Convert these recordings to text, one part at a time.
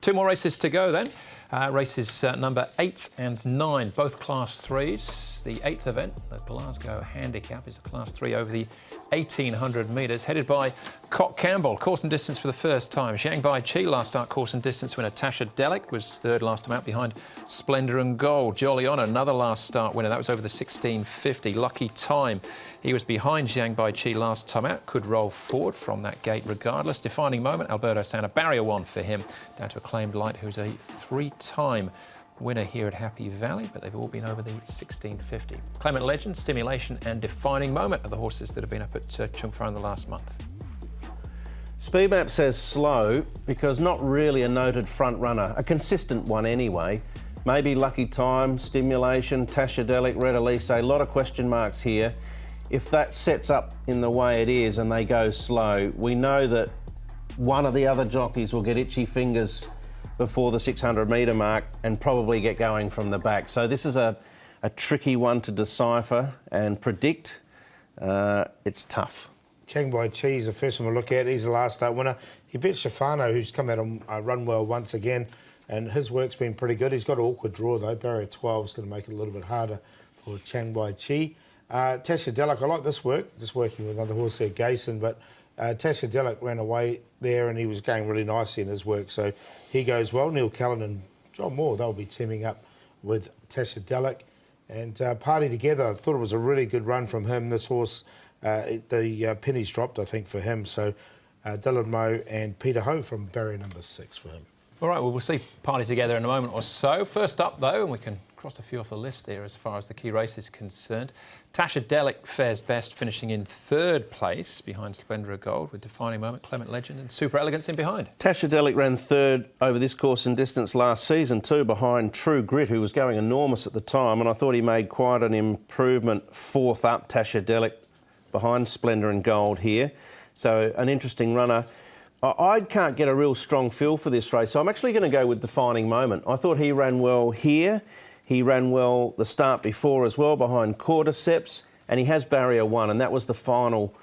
Two more races to go then. Races number 8 and 9, both Class 3s. The 8th event, the Glasgow Handicap, is a Class 3 over the 1,800 metres, headed by Cock Campbell. Course and distance for the first time. Zhang Bai Chi, last start course and distance winner. Tasha Delic was third last time out behind Splendour and Gold. Jolly Honour, another last start winner. That was over the 1,650. Lucky Time, he was behind Zhang Bai Chi last time out. Could roll forward from that gate regardless. Defining Moment, Alberto Santa, barrier one for him. Down to Acclaimed Light, who's a 3-time winner here at Happy Valley, but they've all been over the 1,650. Clement Legend, Stimulation and Defining Moment are the horses that have been up at Chung Fro in the last month. Speedmap says slow because not really a noted front runner, a consistent one anyway. Maybe Lucky Time, Stimulation, Tasha Delic, Red Elise, a lot of question marks here. If that sets up in the way it is and they go slow, we know that one of the other jockeys will get itchy fingers before the 600 metre mark and probably get going from the back. So this is a tricky one to decipher and predict. It's tough. Zhang Bai Chi is the first one we'll look at. He's the last start winner. He beat Shafano, who's come out and run well once again, and his work's been pretty good. He's got an awkward draw though. Barrier 12 is going to make it a little bit harder for Zhang Bai Chi. Tasha Delic, I like this work, just working with another horse there, Gayson, but Tasha Delic ran away there and he was going really nicely in his work, so he goes well. Neil Callan and John Moore, they'll be teaming up with Tasha Delic. And Party Together, I thought it was a really good run from him. This horse, the pennies dropped, I think, for him. So Dylan Moe and Peter Ho from barrier number 6 for him. All right, well, we'll see Party Together in a moment or so. First up, though, and we can cross a few off the list there as far as the key race is concerned. Tasha Delic fares best, finishing in 3rd place behind Splendour of Gold, with Defining Moment, Clement Legend and Super Elegance in behind. Tasha Delic ran 3rd over this course and distance last season too, behind True Grit, who was going enormous at the time, and I thought he made quite an improvement. 4th up, Tasha Delic, behind Splendour and Gold here. So an interesting runner. I can't get a real strong feel for this race, so I'm actually going to go with Defining Moment. I thought he ran well here. He ran well the start before as well, behind Cordyceps, and he has barrier 1, and that was the final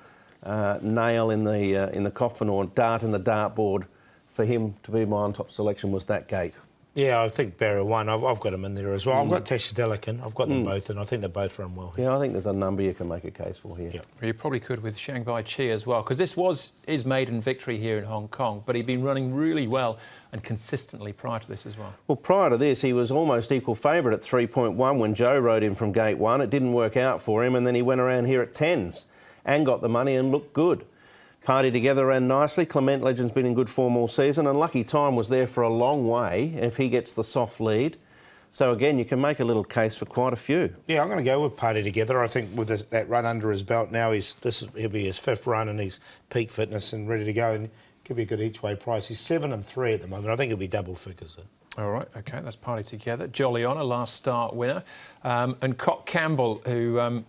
nail in the coffin, or dart in the dartboard for him to be my on-top selection, was that gate. Yeah, I think barrier 1, I've got him in there as well. I've got Tasha Delic in, I've got them both, and I think they both run well here. Yeah, I think there's a number you can make a case for here. Yep. You probably could with Zhang Bai Chi as well, because this was his maiden victory here in Hong Kong, but he'd been running really well and consistently prior to this as well. Well, prior to this, he was almost equal favourite at 3.1 when Joe rode him from gate 1. It didn't work out for him, and then he went around here at 10s and got the money and looked good. Party Together ran nicely. Clement Legend's been in good form all season, and Lucky Time was there for a long way if he gets the soft lead. So again, you can make a little case for quite a few. Yeah, I'm going to go with Party Together. I think with that run under his belt now, he'll be his 5th run and he's peak fitness and ready to go, and could be a good each way price. He's 7 and 3 at the moment. I think he'll be double figures. All right, OK, that's Party Together. Jolly Honour, last start winner, and Cock Campbell, who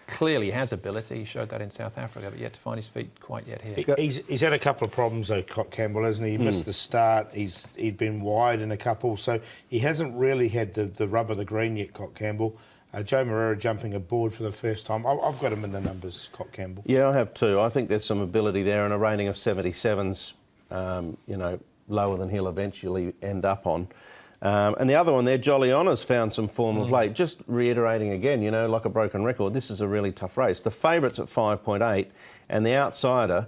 clearly has ability. He showed that in South Africa, but yet to find his feet quite yet here. He's had a couple of problems though, Cock Campbell, hasn't he? He missed the start. He'd been wide in a couple, so he hasn't really had the rub of the green yet, Cock Campbell. Joe Moreira jumping aboard for the first time. I've got him in the numbers, Cock Campbell. Yeah, I have too. I think there's some ability there, and a rating of 77's, you know, lower than he'll eventually end up on. And the other one there, Jolly Honour's found some form of late. Just reiterating again, you know, like a broken record, this is a really tough race. The favourite's at 5.8 and the outsider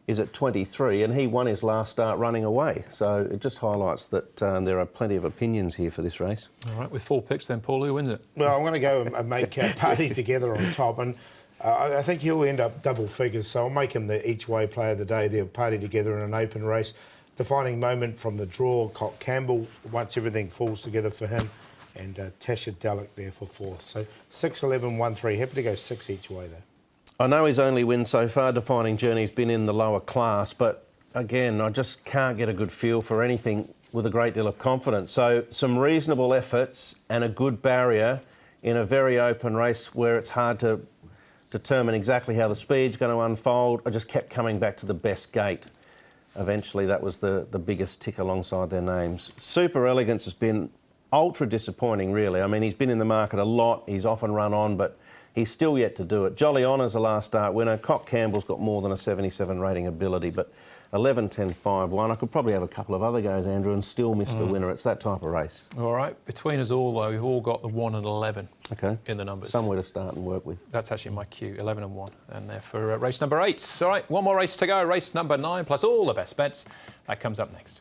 is at 23, and he won his last start running away. So it just highlights that there are plenty of opinions here for this race. All right, with 4 picks then, Paul, who wins it? Well, I'm going to go and make Party Together on top, and I think he'll end up double figures, so I'll make him the each way player of the day. They'll Party Together in an open race. Defining Moment from the draw, Cock Campbell, once everything falls together for him, and Tasha Delic there for 4th. So 6, 11, 1, 3. Happy to go 6 each way though. I know his only win so far, Defining Journey's been in the lower class, but again, I just can't get a good feel for anything with a great deal of confidence. So some reasonable efforts and a good barrier in a very open race where it's hard to determine exactly how the speed's going to unfold. I just kept coming back to the best gate. Eventually, that was the biggest tick alongside their names. Super Elegance has been ultra disappointing, really. I mean, he's been in the market a lot. He's often run on, but he's still yet to do it. Jolly Honour's a last start winner. Cock Campbell's got more than a 77 rating ability, but 11, 10, 5, 1. I could probably have a couple of other goes, Andrew, and still miss the winner. It's that type of race. All right, between us all, though, we've all got the 1 and 11 in the numbers. Somewhere to start and work with. That's actually my cue, 11 and 1. And they're for race number 8. All right, one more race to go. Race number 9, plus all the best bets. That comes up next.